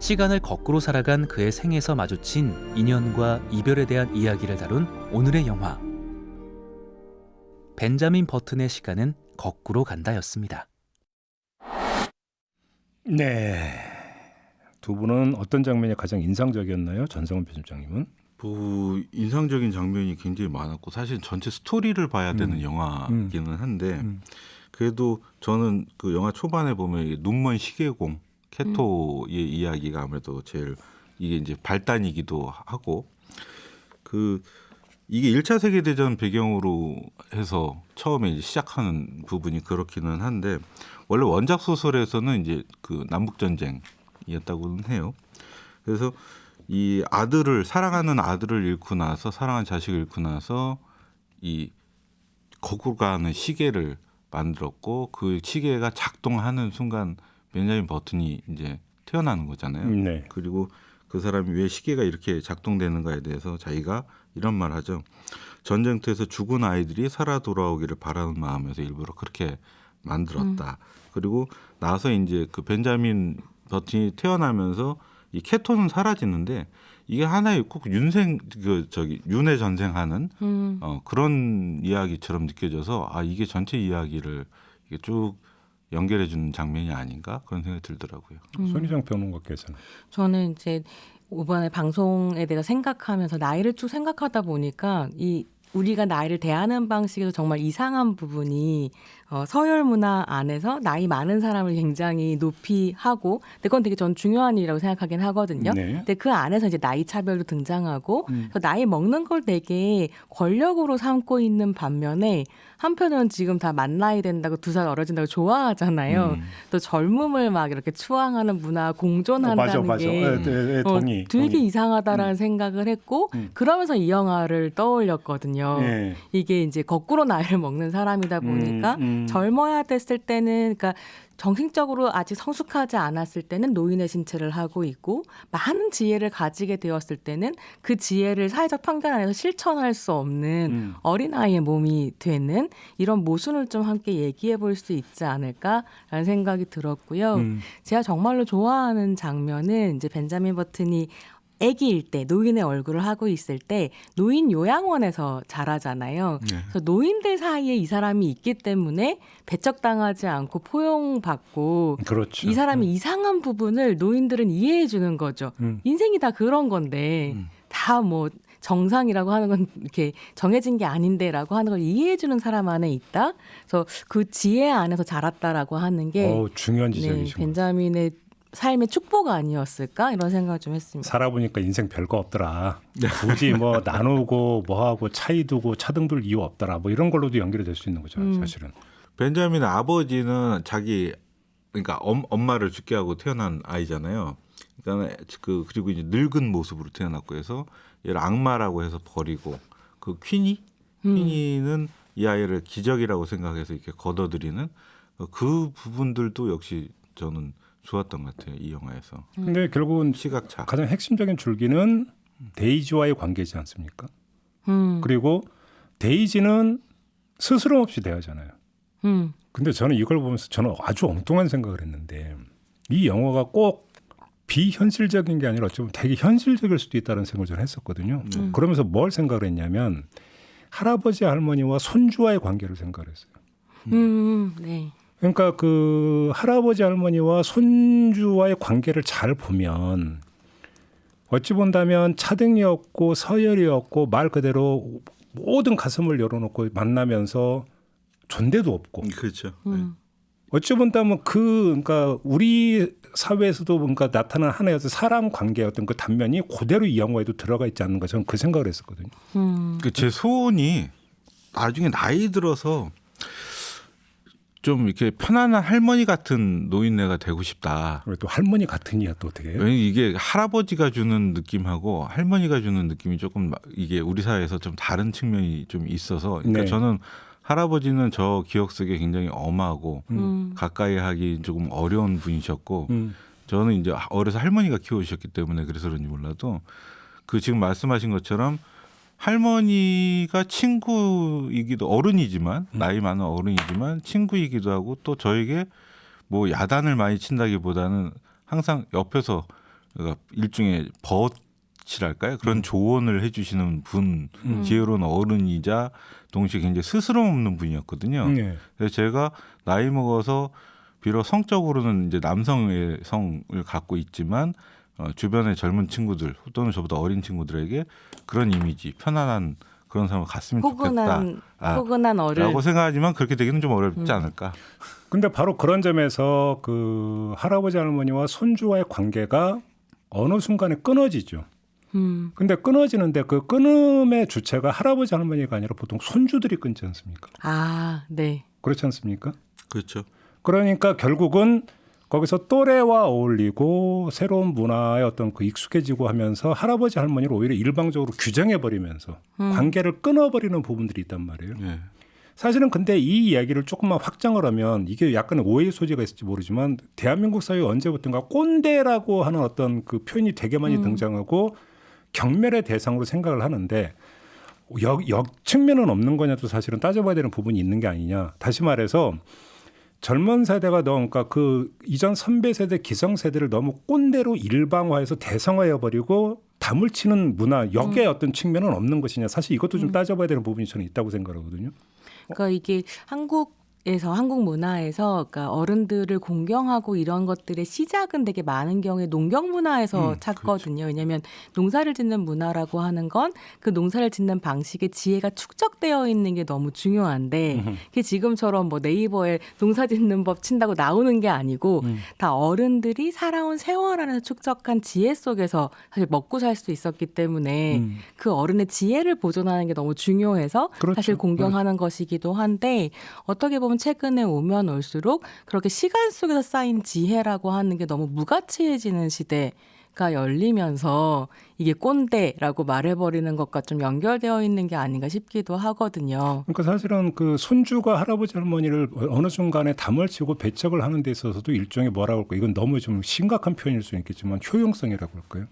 시간을 거꾸로 살아간 그의 생에서 마주친 인연과 이별에 대한 이야기를 다룬 오늘의 영화 벤자민 버튼의 시간은 거꾸로 간다였습니다. 네. 두 분은 어떤 장면이 가장 인상적이었나요? 전성원 편집장님은? 인상적인 장면이 굉장히 많았고 사실 전체 스토리를 봐야 되는 영화이기는 한데 그래도 저는 그 영화 초반에 보면 눈먼 시계공 케토의 이야기가 아무래도 제일 이게 이제 발단이기도 하고 이게 1차 세계대전 배경으로 해서 처음에 이제 시작하는 부분이 그렇기는 한데 원래 원작 소설에서는 이제 그 남북 전쟁 상황이었다고는 해요. 그래서 이 아들을 사랑하는 아들을 잃고 나서 사랑하는 자식을 잃고 나서 이 거꾸로 가는 시계를 만들었고 그 시계가 작동하는 순간 벤자민 버튼이 이제 태어나는 거잖아요. 네. 그리고 그 사람이 왜 시계가 이렇게 작동되는가에 대해서 자기가 이런 말 하죠. 전쟁터에서 죽은 아이들이 살아 돌아오기를 바라는 마음에서 일부러 그렇게 만들었다. 그리고 나서 이제 그 벤자민 버튼이 태어나면서 이 케톤은 사라지는데 이게 하나의 꼭 윤회 전쟁하는 그런 이야기처럼 느껴져서 아 이게 전체 이야기를 이게 쭉 연결해 주는 장면이 아닌가 그런 생각이 들더라고요. 손희정 평론가께서는 저는 이제 이번에 방송에 대해서 생각하면서 나이를 쭉 생각하다 보니까 이 우리가 나이를 대하는 방식에서 정말 이상한 부분이 서열 문화 안에서 나이 많은 사람을 굉장히 높이 하고, 근데 그건 되게 전 중요한 일이라고 생각하긴 하거든요. 네. 근데 그 안에서 이제 나이 차별도 등장하고, 그래서 나이 먹는 걸 되게 권력으로 삼고 있는 반면에 한편으로는 지금 다 만 나이 된다고 2살 어려진다고 좋아하잖아요. 또 젊음을 막 이렇게 추앙하는 문화 공존한다는 맞아. 게 동의. 되게 이상하다라는 생각을 했고, 그러면서 이 영화를 떠올렸거든요. 네. 이게 이제 거꾸로 나이를 먹는 사람이다 보니까 젊어야 됐을 때는, 그러니까 정신적으로 아직 성숙하지 않았을 때는 노인의 신체를 하고 있고, 많은 지혜를 가지게 되었을 때는 그 지혜를 사회적 편견 안에서 실천할 수 없는 어린아이의 몸이 되는 이런 모순을 좀 함께 얘기해 볼 수 있지 않을까라는 생각이 들었고요. 제가 정말로 좋아하는 장면은 이제 벤자민 버튼이 아기일 때 노인의 얼굴을 하고 있을 때 노인 요양원에서 자라잖아요. 네. 그래서 노인들 사이에 이 사람이 있기 때문에 배척당하지 않고 포용받고, 그렇죠. 이 사람이 이상한 부분을 노인들은 이해해 주는 거죠. 인생이 다 그런 건데 다 뭐 정상이라고 하는 건 이렇게 정해진 게 아닌데라고 하는 걸 이해해 주는 사람 안에 있다. 그래서 그 지혜 안에서 자랐다라고 하는 게 중요한 지적이죠. 벤자민의 삶의 축복 아니었을까 이런 생각을 좀 했습니다. 살아보니까 인생 별거 없더라. 굳이 뭐 나누고 뭐하고 차이 두고 차등둘 이유 없더라. 뭐 이런 걸로도 연결이 될 수 있는 거죠. 사실은. 벤자민의 아버지는 자기 그러니까 엄마를 죽게 하고 태어난 아이잖아요. 그러니까 그리고 이제 늙은 모습으로 태어났고 해서 얘를 악마라고 해서 버리고 그 퀸이는 이 아이를 기적이라고 생각해서 이렇게 걷어들이는 그 부분들도 역시 저는 좋았던 것 같아요. 이 영화에서. 근데 결국은 시각차. 가장 핵심적인 줄기는 데이지와의 관계지 않습니까? 그리고 데이지는 스스럼 없이 대하잖아요. 근데 저는 이걸 보면서 저는 아주 엉뚱한 생각을 했는데 이 영화가 꼭 비현실적인 게 아니라 어쩌면 되게 현실적일 수도 있다는 생각을 저는 했었거든요. 그러면서 뭘 생각을 했냐면 할아버지 할머니와 손주와의 관계를 생각을 했어요. 네. 그러니까 그 할아버지 할머니와 손주와의 관계를 잘 보면 어찌 본다면 차등이었고 서열이었고 말 그대로 모든 가슴을 열어놓고 만나면서 존대도 없고. 그렇죠. 어찌 본다면 그러니까 우리 사회에서도 뭔가 나타나는 하나의 사람 관계의 어떤 그 단면이 그대로 이 영화에도 들어가 있지 않는가 저는 그 생각을 했었거든요. 제 소원이 나중에 나이 들어서 좀 이렇게 편안한 할머니 같은 노인네가 되고 싶다. 또 할머니 같으니야 또 어떻게? 왜냐면 이게 할아버지가 주는 느낌하고 할머니가 주는 느낌이 조금 이게 우리 사회에서 좀 다른 측면이 좀 있어서 그러니까 네. 저는 할아버지는 저 기억 속에 굉장히 엄하고 가까이 하기 조금 어려운 분이셨고 저는 이제 어려서 할머니가 키워주셨기 때문에 그래서 그런지 몰라도 그 지금 말씀하신 것처럼 할머니가 친구이기도 어른이지만 나이 많은 어른이지만 친구이기도 하고 또 저에게 뭐 야단을 많이 친다기보다는 항상 옆에서 그러니까 일종의 벗이랄까요 그런 조언을 해주시는 분 지혜로운 어른이자 동시에 굉장히 스스럼 없는 분이었거든요. 네. 그래서 제가 나이 먹어서 비록 성적으로는 이제 남성의 성을 갖고 있지만 주변의 젊은 친구들 또는 저보다 어린 친구들에게 그런 이미지, 편안한 그런 사람을 갔으면 좋겠다. 포근한 어른. 라고 생각하지만 그렇게 되기는 좀 어렵지 않을까. 근데 바로 그런 점에서 그 할아버지 할머니와 손주와의 관계가 어느 순간에 끊어지죠. 근데 끊어지는데 그 끊음의 주체가 할아버지 할머니가 아니라 보통 손주들이 끊지 않습니까? 아, 네. 그렇지 않습니까? 그렇죠. 그러니까 결국은 거기서 또래와 어울리고 새로운 문화에 어떤 그 익숙해지고 하면서 할아버지 할머니를 오히려 일방적으로 규정해버리면서 관계를 끊어버리는 부분들이 있단 말이에요. 네. 사실은 근데 이 이야기를 조금만 확장을 하면 이게 약간 오해의 소지가 있을지 모르지만 대한민국 사회 언제부턴가 꼰대라고 하는 어떤 그 표현이 되게 많이 등장하고 경멸의 대상으로 생각을 하는데 역 측면은 없는 거냐도 사실은 따져봐야 되는 부분이 있는 게 아니냐. 다시 말해서 젊은 세대가 너무 그러니까 그 이전 선배 세대 기성 세대를 너무 꼰대로 일방화해서 대상화해버리고 담을 치는 문화 역의 어떤 측면은 없는 것이냐. 사실 이것도 좀 따져봐야 되는 부분이 저는 있다고 생각하거든요. 그러니까 이게 한국 문화에서 그러니까 어른들을 공경하고 이런 것들의 시작은 되게 많은 경우에 농경 문화에서 찾거든요. 왜냐하면 농사를 짓는 문화라고 하는 건 그 농사를 짓는 방식의 지혜가 축적되어 있는 게 너무 중요한데 그게 지금처럼 뭐 네이버에 농사 짓는 법 친다고 나오는 게 아니고 다 어른들이 살아온 세월 안에서 축적한 지혜 속에서 사실 먹고 살 수 있었기 때문에 그 어른의 지혜를 보존하는 게 너무 중요해서 그렇죠. 사실 공경하는 것이기도 한데 어떻게 보면 최근에 오면 올수록 그렇게 시간 속에서 쌓인 지혜라고 하는 게 너무 무가치해지는 시대가 열리면서 이게 꼰대라고 말해버리는 것과 좀 연결되어 있는 게 아닌가 싶기도 하거든요. 그러니까 사실은 그 손주가 할아버지 할머니를 어느 순간에 담을 치고 배척을 하는 데 있어서도 일종의 뭐라고 할까요? 이건 너무 좀 심각한 표현일 수 있겠지만 효용성이라고 할까요?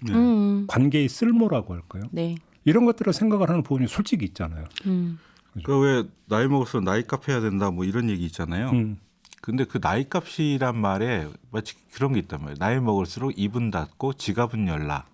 관계의 쓸모라고 할까요? 네. 이런 것들을 생각을 하는 부분이 솔직히 있잖아요. 그러니까 왜 나이 먹을수록 나이값 해야 된다 뭐 이런 얘기 있잖아요. 근데 그 나이값이란 말에 마치 그런 게 있단 말이에요. 나이 먹을수록 입은 닫고 지갑은 열라.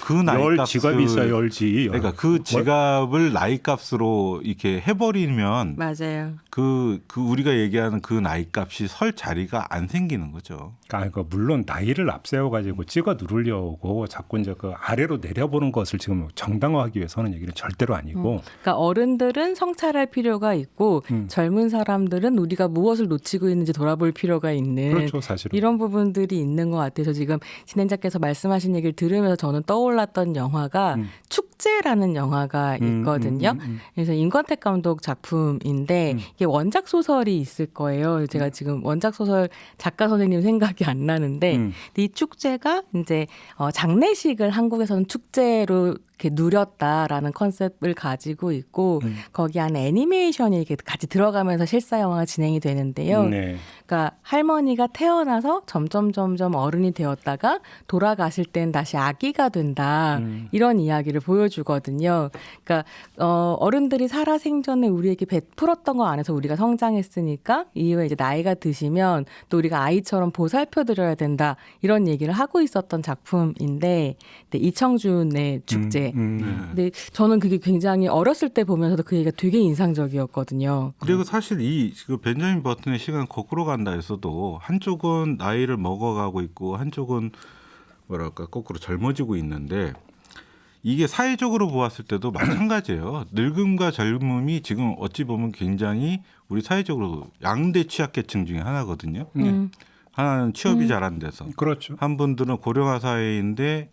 그 나이값을 지갑이 있어야 열지. 그러니까 그 지갑을 나이값으로 이렇게 해버리면 맞아요. 그 우리가 얘기하는 그 나이값이 설 자리가 안 생기는 거죠. 그러니까 물론 나이를 앞세워 가지고 찍어 누르려고 자꾸 이제 그 아래로 내려보는 것을 지금 정당화하기 위해서 하는 얘기는 절대로 아니고. 그러니까 어른들은 성찰할 필요가 있고 젊은 사람들은 우리가 무엇을 놓치고 있는지 돌아볼 필요가 있는 그렇죠, 사실은. 이런 부분들이 있는 것 같아서 지금 진행자께서 말씀하신 얘기를 들으면서 저는 떠올랐던 영화가 축제라는 영화가 있거든요. 그래서 임권택 감독 작품인데 이게 원작 소설이 있을 거예요. 제가 지금 원작 소설 작가 선생님 생각이 안 나는데 이 축제가 이제 장례식을 한국에서는 축제로 이렇게 누렸다라는 컨셉을 가지고 있고 거기 안에 애니메이션이 이렇게 같이 들어가면서 실사 영화가 진행이 되는데요. 네. 그러니까 할머니가 태어나서 점점 어른이 되었다가 돌아가실 땐 다시 아기가 된다. 이런 이야기를 보여주거든요. 그러니까 어른들이 살아 생전에 우리에게 베풀었던 거 안에서 우리가 성장했으니까 이후에 이제 나이가 드시면 또 우리가 아이처럼 보살펴 드려야 된다. 이런 얘기를 하고 있었던 작품인데 네, 이청준의 축제. 근데 저는 그게 굉장히 어렸을 때 보면서도 그 얘기가 되게 인상적이었거든요. 그리고 사실 이 벤자민 버튼의 시간 거꾸로 간다 해서도 한쪽은 나이를 먹어가고 있고 한쪽은 뭐랄까 거꾸로 젊어지고 있는데 이게 사회적으로 보았을 때도 마찬가지예요. 늙음과 젊음이 지금 어찌 보면 굉장히 우리 사회적으로 양대 취약계층 중에 하나거든요. 하나는 취업이 잘 안 돼서. 그렇죠. 한 분들은 고령화 사회인데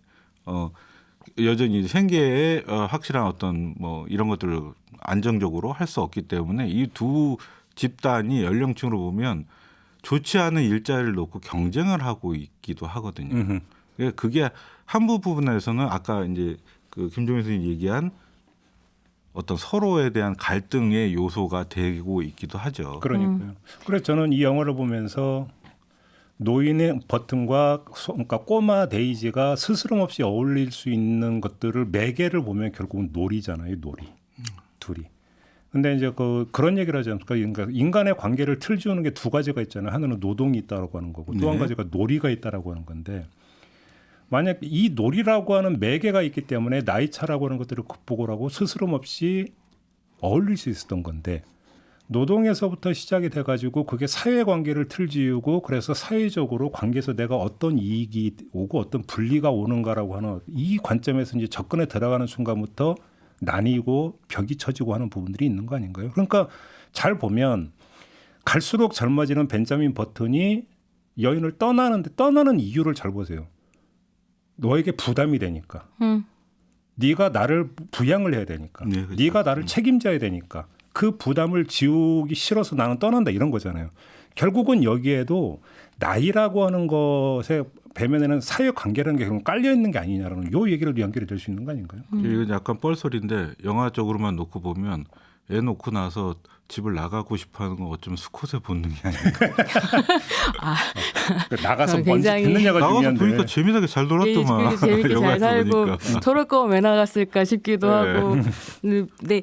여전히 생계에 확실한 어떤 뭐 이런 것들을 안정적으로 할 수 없기 때문에 이 두 집단이 연령층으로 보면 좋지 않은 일자리를 놓고 경쟁을 하고 있기도 하거든요. 그게 한 부분에서는 아까 이제 그 김종인 선생님이 얘기한 어떤 서로에 대한 갈등의 요소가 되고 있기도 하죠. 그러니까요. 그래서 저는 이 영화를 보면서 노인의 버튼과 그러니까 꼬마 데이지가 스스럼 없이 어울릴 수 있는 것들을 매개를 보면 결국은 놀이잖아요. 놀이. 둘이. 근데 이제 그런 얘기를 하지 않습니까? 그러니까 인간의 관계를 틀지우는 게 두 가지가 있잖아요. 하나는 노동이 있다라고 하는 거고 또 한 가지가 놀이가 있다라고 하는 건데 만약 이 놀이라고 하는 매개가 있기 때문에 나이 차라고 하는 것들을 극복을 하고 스스럼 없이 어울릴 수 있었던 건데 노동에서부터 시작이 돼가지고 그게 사회관계를 틀지우고 그래서 사회적으로 관계에서 내가 어떤 이익이 오고 어떤 분리가 오는가라고 하는 이 관점에서 이제 접근에 들어가는 순간부터 나뉘고 벽이 쳐지고 하는 부분들이 있는 거 아닌가요? 그러니까 잘 보면 갈수록 젊어지는 벤자민 버튼이 여인을 떠나는 이유를 잘 보세요. 너에게 부담이 되니까. 네가 나를 부양을 해야 되니까. 네, 그렇죠. 네가 나를 책임져야 되니까. 그 부담을 지우기 싫어서 나는 떠난다 이런 거잖아요. 결국은 여기에도 나이라고 하는 것에 배면에는 사회 관계라는 게 그럼 깔려 있는 게 아니냐라는 요 얘기를 연결이 될 수 있는 거 아닌가요? 이건 약간 뻘소리인데 영화적으로만 놓고 보면 애 놓고 나서 집을 나가고 싶어하는 건 어쩌면 수컷의 본능이 아닌가. 나가서 뭔지 굉장히 했느냐가 나가서 중요한데. 보니까 재미나게 잘 놀았더만. 재밌게 잘 살고 보니까. 저럴 거면 왜 나갔을까 싶기도 네. 하고. 근데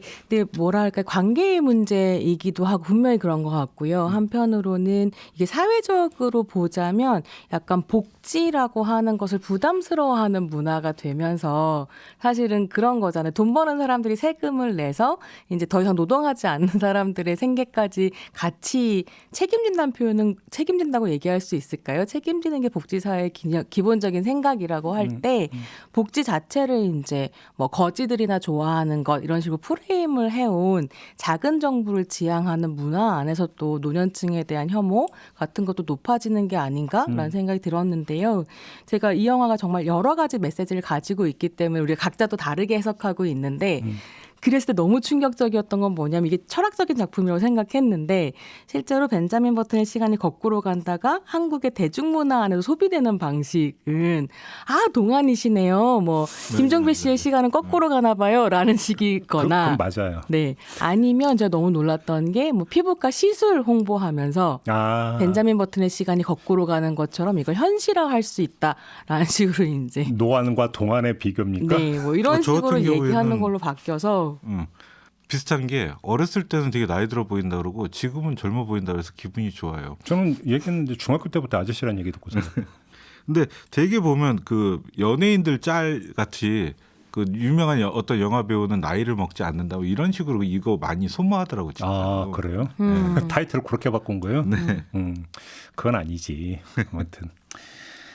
뭐랄까 관계의 문제이기도 하고 분명히 그런 것 같고요. 한편으로는 이게 사회적으로 보자면 약간 복지라고 하는 것을 부담스러워하는 문화가 되면서 사실은 그런 거잖아요. 돈 버는 사람들이 세금을 내서 이제 더 이상 노동하지 않는 사람들의 생계까지 같이 책임진다는 표현은 책임진다고 얘기할 수 있을까요? 책임지는 게 복지사의 기본적인 생각이라고 할 때 복지 자체를 이제 뭐 거지들이나 좋아하는 것 이런 식으로 프레임을 해온 작은 정부를 지향하는 문화 안에서 또 노년층에 대한 혐오 같은 것도 높아지는 게 아닌가라는 생각이 들었는데요. 제가 이 영화가 정말 여러 가지 메시지를 가지고 있기 때문에 우리가 각자 또 다르게 해석하고 있는데 그랬을 때 너무 충격적이었던 건 뭐냐면 이게 철학적인 작품이라고 생각했는데 실제로 벤자민 버튼의 시간이 거꾸로 간다가 한국의 대중문화 안에서 소비되는 방식은 동안이시네요. 뭐 김종배 씨의 시간은 거꾸로 가나 봐요. 라는 식이거나 그건 맞아요. 네. 아니면 제가 너무 놀랐던 게 뭐 피부과 시술 홍보하면서 벤자민 버튼의 시간이 거꾸로 가는 것처럼 이걸 현실화할 수 있다라는 식으로 이제 노안과 동안의 비교입니까? 네, 뭐 이런 저 식으로 같은 얘기하는 경우에는- 걸로 바뀌어서 비슷한 게 어렸을 때는 되게 나이 들어 보인다 그러고 지금은 젊어 보인다 그래서 기분이 좋아요. 저는 얘기했는데 중학교 때부터 아저씨라는 얘기 듣고 있어요. 근데 되게 보면 그 연예인들 짤 같이 그 유명한 어떤 영화 배우는 나이를 먹지 않는다고 이런 식으로 이거 많이 소모하더라고요. 진짜로. 그래요? 타이틀을 그렇게 바꾼 거예요? 네. 그건 아니지. 아무튼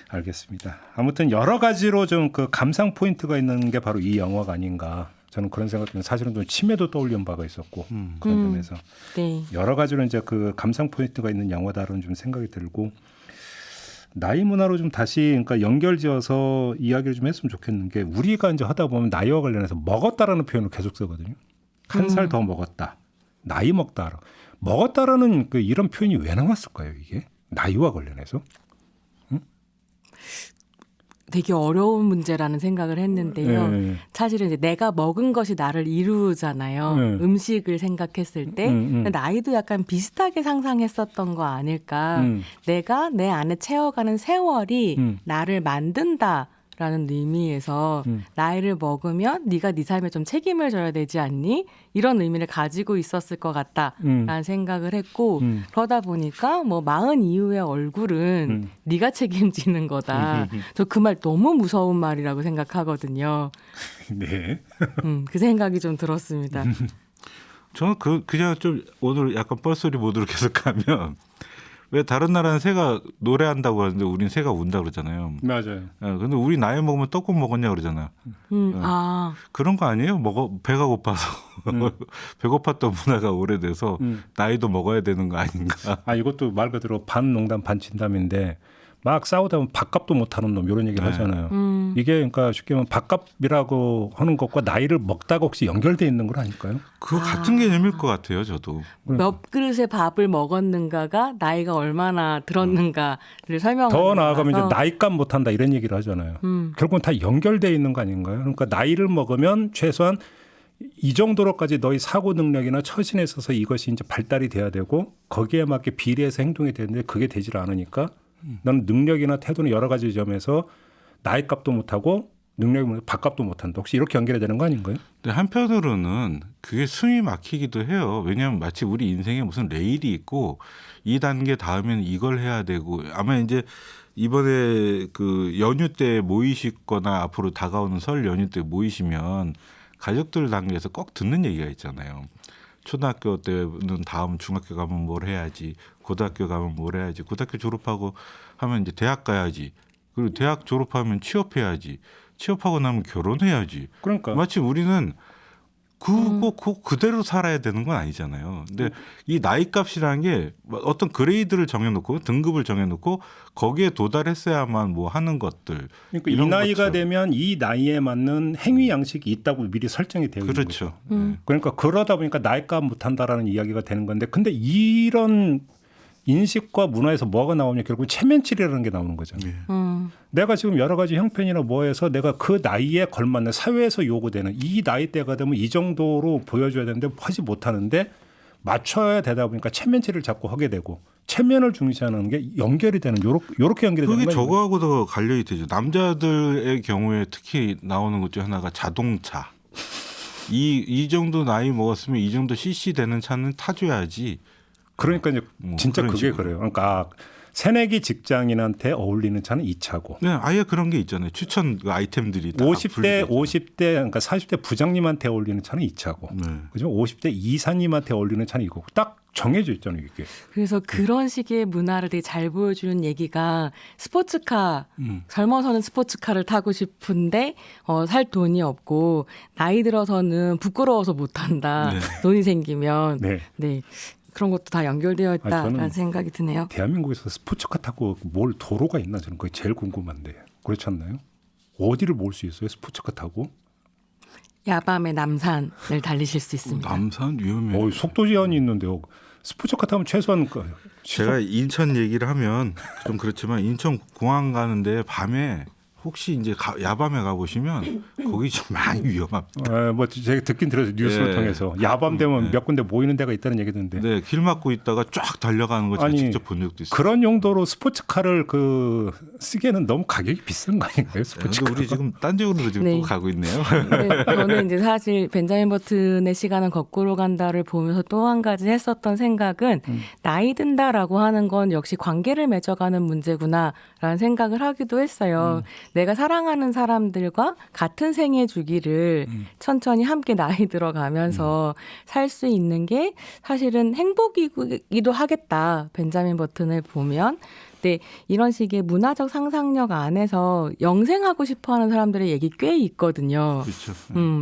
알겠습니다. 아무튼 여러 가지로 좀 그 감상 포인트가 있는 게 바로 이 영화가 아닌가. 저는 그런 생각 때문에 사실은 좀 치매도 떠올린 바가 있었고 그런 점에서 네. 여러 가지로 이제 그 감상 포인트가 있는 영화다라는 좀 생각이 들고 나이 문화로 좀 다시 그러니까 연결지어서 이야기를 좀 했으면 좋겠는 게 우리가 이제 하다 보면 나이와 관련해서 먹었다라는 표현을 계속 쓰거든요. 한 살 더 먹었다. 나이 먹다. 먹었다라는 그 이런 표현이 왜 나왔을까요? 이게 나이와 관련해서? 되게 어려운 문제라는 생각을 했는데요. 네. 사실은 이제 내가 먹은 것이 나를 이루잖아요. 네. 음식을 생각했을 때 나이도 약간 비슷하게 상상했었던 거 아닐까. 내가 내 안에 채워가는 세월이 나를 만든다. 라는 의미에서 나이를 먹으면 네가 네 삶에 좀 책임을 져야 되지 않니? 이런 의미를 가지고 있었을 것 같다라는 생각을 했고 그러다 보니까 뭐 40 이후의 얼굴은 네가 책임지는 거다. 저 그 말 너무 무서운 말이라고 생각하거든요. 네. 그 생각이 좀 들었습니다. 저는 그냥 좀 오늘 약간 뻘소리 모드로 계속 가면 왜 다른 나라는 새가 노래한다고 하는데 우리는 새가 운다 그러잖아요. 맞아요. 근데 우리 나이 먹으면 떡국 먹었냐 그러잖아요. 그런 거 아니에요? 배가 고파서 배고팠던 문화가 오래돼서 나이도 먹어야 되는 거 아닌가? 이것도 말 그대로 반 농담 반 진담인데 막 싸우다 보면 밥값도 못하는 놈 이런 얘기를 하잖아요. 이게 그러니까 쉽게 말하면 밥값이라고 하는 것과 나이를 먹다가 혹시 연결돼 있는 건 아닐까요? 그거 같은 개념일 것 같아요, 저도. 몇 그릇의 밥을 먹었는가가 나이가 얼마나 들었는가를 설명하는 더 나아가면 거라서. 이제 나이값 못한다 이런 얘기를 하잖아요. 결국은 다 연결돼 있는 거 아닌가요? 그러니까 나이를 먹으면 최소한 이 정도로까지 너희 사고 능력이나 처신에 있어서 이것이 이제 발달이 돼야 되고 거기에 맞게 비례해서 행동이 되는데 그게 되질 않으니까 너는 능력이나 태도는 여러 가지 점에서 나이값도 못하고 능력이 밥값도 못한다. 혹시 이렇게 연결이 되는 거 아닌가요? 근데 한편으로는 그게 숨이 막히기도 해요. 왜냐하면 마치 우리 인생에 무슨 레일이 있고 이 단계 다음에는 이걸 해야 되고 아마 이제 이번에 그 연휴 때 모이시거나 앞으로 다가오는 설 연휴 때 모이시면 가족들 단계에서 꼭 듣는 얘기가 있잖아요. 초등학교 때는 다음 중학교 가면 뭘 해야지, 고등학교 가면 뭘 해야지, 고등학교 졸업하고 하면 이제 대학 가야지, 그리고 대학 졸업하면 취업해야지, 취업하고 나면 결혼해야지. 그러니까 마치 우리는 그거 그대로 살아야 되는 건 아니잖아요. 근데 이 나이값이라는 게 어떤 그레이드를 정해놓고 등급을 정해놓고 거기에 도달했어야만 뭐 하는 것들. 그러니까 이 나이가 되면 이 나이에 맞는 행위 양식이 있다고 미리 설정이 되어 있는 그렇죠. 거죠. 그러니까 그러다 보니까 나이값 못한다라는 이야기가 되는 건데 근데 이런 인식과 문화에서 뭐가 나오냐 결국 체면치레라는 게 나오는 거잖아요. 내가 지금 여러 가지 형편이나 뭐해서 내가 그 나이에 걸맞는 사회에서 요구되는 이 나이대가 되면 이 정도로 보여줘야 되는데 하지 못하는데 맞춰야 되다 보니까 체면치레를 자꾸 하게 되고 체면을 중시하는 게 연결이 되는 요렇게 연결이 되는 그게 거예요. 저거하고도 관련이 되죠. 남자들의 경우에 특히 나오는 것 중 하나가 자동차. 이 정도 나이 먹었으면 이 정도 CC 되는 차는 타줘야지. 그러니까 이제 진짜 그런 그게 식으로. 그래요. 그러니까 새내기 직장인한테 어울리는 차는 이 차고. 네, 아예 그런 게 있잖아요. 추천 그 아이템들이 다 50대 분리되죠. 그러니까 40대 부장님한테 어울리는 차는 이 차고. 네. 그죠? 50대 이사님한테 어울리는 차는 이거고. 딱 정해져 있잖아요, 이게. 그래서 그런 식의 문화를 되게 잘 보여주는 얘기가 스포츠카 젊어서는 스포츠카를 타고 싶은데 살 돈이 없고 나이 들어서는 부끄러워서 못한다. 네. 돈이 생기면 네. 네. 그런 것도 다 연결되어 있다라는 저는 생각이 드네요. 대한민국에서 스포츠카 타고 뭘 도로가 있나 저는 그게 제일 궁금한데. 그렇지 않나요? 어디를 몰 수 있어요? 스포츠카 타고? 야밤의 남산을 달리실 수 있습니다. 남산 위험해요. 속도 제한이 있는데요. 스포츠카 타면 최소한 제가 인천 얘기를 하면 좀 그렇지만 인천 공항 가는데 밤에 혹시 이제 야밤에 가보시면 거기 좀 많이 위험합니다. 뭐 제가 듣긴 들었어요. 뉴스를 네. 통해서 야밤 되면 몇 군데 모이는 데가 있다는 얘기 듣는데. 네, 길 막고 있다가 쫙 달려가는 거 제가 아니, 직접 본 적도 있어요. 그런 용도로 스포츠카를 쓰기에는 너무 가격이 비싼 거 아닌가요? 네, 스포츠카. 근데 우리 지금 딴 지역으로 지금 네. 또 가고 있네요. 네, 저는 이제 사실 벤자민 버튼의 시간은 거꾸로 간다를 보면서 또 한 가지 했었던 생각은 나이 든다라고 하는 건 역시 관계를 맺어가는 문제구나라는 생각을 하기도 했어요. 내가 사랑하는 사람들과 같은 생애 주기를 천천히 함께 나이 들어가면서 살 수 있는 게 사실은 행복이기도 하겠다. 벤자민 버튼을 보면. 근데 이런 식의 문화적 상상력 안에서 영생하고 싶어하는 사람들의 얘기 꽤 있거든요. 그렇죠.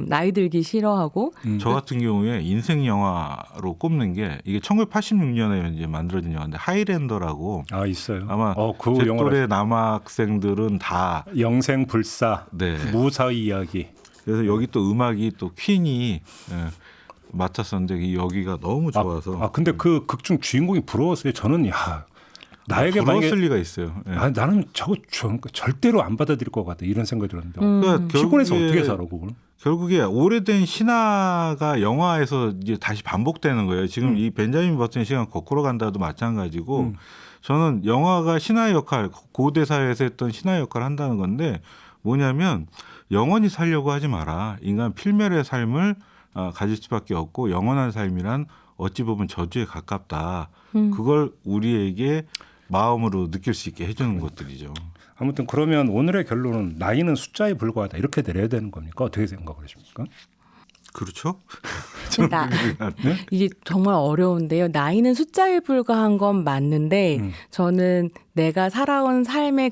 나이 들기 싫어하고. 저 같은 경우에 인생 영화로 꼽는 게 이게 1986년에 이제 만들어진 영화인데 하이랜더라고. 있어요. 아마 그 제 영화를 또래 남학생들은 다 영생불사, 네. 무사의 이야기. 그래서 여기 또 음악이 또 퀸이 맡았었는데 여기가 너무 좋아서. 근데 그 극중 주인공이 부러웠어요. 저는 나에게 부러웠을 만약에 리가 있어요. 예. 나는 저거 절대로 안 받아들일 것 같다. 이런 생각이 들었는데. 그러니까 피곤해서 결국에 어떻게 살아 그걸? 결국에 오래된 신화가 영화에서 이제 다시 반복되는 거예요. 지금 이 벤자민 버튼의 시간 거꾸로 간다도 마찬가지고 저는 영화가 신화의 역할, 고대 사회에서 했던 신화의 역할을 한다는 건데 뭐냐면 영원히 살려고 하지 마라. 인간 필멸의 삶을 가질 수밖에 없고 영원한 삶이란 어찌 보면 저주에 가깝다. 그걸 우리에게 마음으로 느낄 수 있게 해주는 것들이죠. 아무튼 그러면 오늘의 결론은 나이는 숫자에 불과하다 이렇게 내려야 되는 겁니까? 어떻게 생각을 하십니까? 그렇죠? 이게 정말 어려운데요. 나이는 숫자에 불과한 건 맞는데 저는 내가 살아온 삶의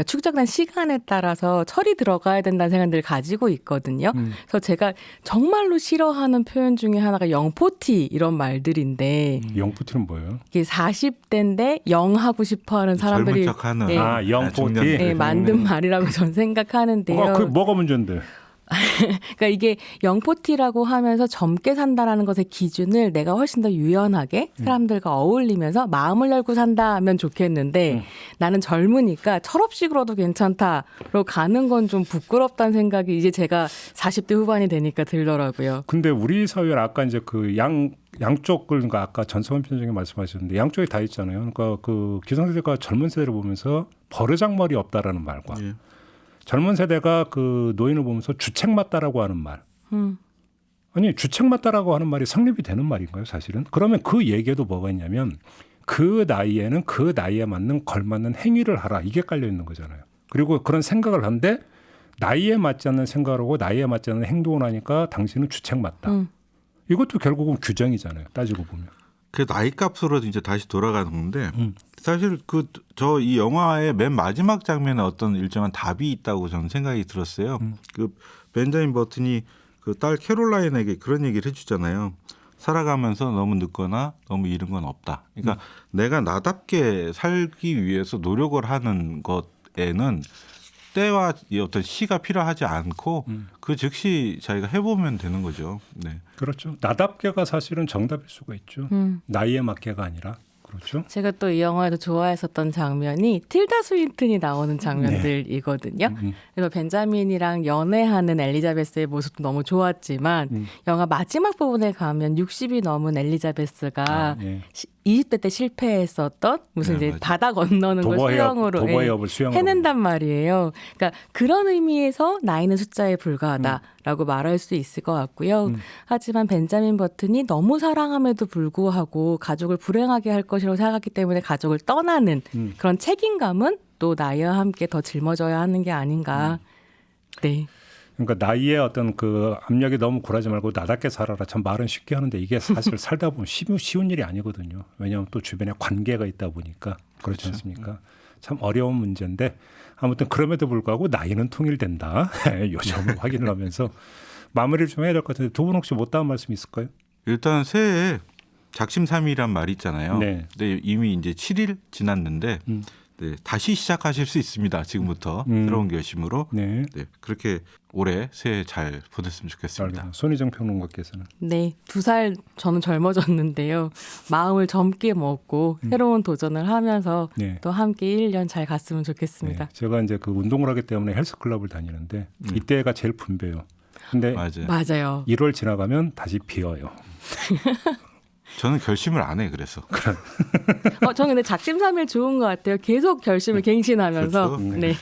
축적된 시간에 따라서 철이 들어가야 된다는 생각을 가지고 있거든요. 그래서 제가 정말로 싫어하는 표현 중에 하나가 영포티 이런 말들인데 영포티는 뭐예요? 이게 40대인데 영 하고 싶어하는 사람들이 젊은 척하는. 네, 영포티. 네, 만든 말이라고 저는 생각하는데요. 그 뭐가 문제인데? 그러니까 이게 영포티라고 하면서 젊게 산다라는 것의 기준을 내가 훨씬 더 유연하게 사람들과 어울리면서 마음을 열고 산다면 좋겠는데 나는 젊으니까 철없이 굴어도 괜찮다로 가는 건 좀 부끄럽다는 생각이 이제 제가 40대 후반이 되니까 들더라고요. 근데 우리 사회는 아까 이제 양쪽을 그러니까 아까 전성원 편장님 말씀하셨는데 양쪽이 다 있잖아요. 그러니까 그 기성세대가 젊은 세대를 보면서 버르장머리 없다라는 말과 젊은 세대가 그 노인을 보면서 주책 맞다라고 하는 말. 아니 주책 맞다라고 하는 말이 성립이 되는 말인가요, 사실은? 그러면 그 얘기에도 뭐가 있냐면 그 나이에는 그 나이에 맞는 걸맞는 행위를 하라. 이게 깔려 있는 거잖아요. 그리고 그런 생각을 하는데 나이에 맞지 않는 생각을 하고 나이에 맞지 않는 행동을 하니까 당신은 주책 맞다. 이것도 결국은 규정이잖아요. 따지고 보면. 그 나이값으로 이제 다시 돌아가는 건데 사실 이 영화의 맨 마지막 장면에 어떤 일정한 답이 있다고 저는 생각이 들었어요. 그 벤자민 버튼이 그 딸 캐롤라인에게 그런 얘기를 해주잖아요. 살아가면서 너무 늦거나 너무 이른 건 없다. 그러니까 내가 나답게 살기 위해서 노력을 하는 것에는 때와 어떤 시가 필요하지 않고 그 즉시 자기가 해보면 되는 거죠. 네. 그렇죠. 나답게가 사실은 정답일 수가 있죠. 나이에 맞게가 아니라. 그렇죠. 제가 또 이 영화에서 좋아했었던 장면이 틸다 스윈튼이 나오는 장면들이거든요. 그래서 벤자민이랑 연애하는 엘리자베스의 모습도 너무 좋았지만 영화 마지막 부분에 가면 60이 넘은 엘리자베스가 20대 때 실패했었던 무슨 이제 맞아요. 바다 건너는 걸 수영으로 도버협을 수영으로 해낸단 말이에요. 그러니까 그런 의미에서 나이는 숫자에 불과하다라고 말할 수 있을 것 같고요. 하지만 벤자민 버튼이 너무 사랑함에도 불구하고 가족을 불행하게 할 것이라고 생각했기 때문에 가족을 떠나는 그런 책임감은 또 나이와 함께 더 짊어져야 하는 게 아닌가. 네. 그러니까 나이에 어떤 그 압력이 너무 굴하지 말고 나답게 살아라. 참 말은 쉽게 하는데 이게 사실 살다 보면 쉬운 일이 아니거든요. 왜냐하면 또 주변에 관계가 있다 보니까 그렇지 않습니까? 참 어려운 문제인데 아무튼 그럼에도 불구하고 나이는 통일된다. 요 점을 확인을 하면서 마무리를 좀 해야 될 것 같은데 두 분 혹시 못다한 말씀 있을까요? 일단 새해에 작심삼일이란 말이 있잖아요. 네. 근데 이미 이제 7일 지났는데 네, 다시 시작하실 수 있습니다. 지금부터 새로운 결심으로 네. 네, 그렇게 올해 새해 잘 보냈으면 좋겠습니다. 손희정 평론가께서는 네, 2살 저는 젊어졌는데요. 마음을 젊게 먹고 새로운 도전을 하면서 네. 또 함께 1년 잘 갔으면 좋겠습니다. 네. 제가 이제 그 운동을 하기 때문에 헬스클럽을 다니는데 이때가 제일 분배요. 근데 맞아요. 1월 지나가면 다시 비어요. 저는 결심을 안 해 그래서. 저는 근데 작심삼일 좋은 것 같아요. 계속 결심을 갱신하면서. 그렇죠. 네.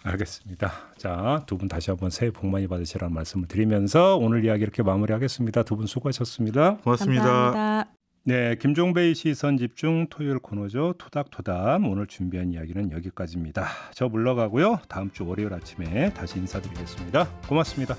알겠습니다. 자, 두 분 다시 한번 새해 복 많이 받으시라는 말씀을 드리면서 오늘 이야기 이렇게 마무리하겠습니다. 두 분 수고하셨습니다. 고맙습니다. 감사합니다. 네, 김종배의 시선 집중 토요일 코너죠. 토닥토닥 오늘 준비한 이야기는 여기까지입니다. 저 물러가고요. 다음 주 월요일 아침에 다시 인사드리겠습니다. 고맙습니다.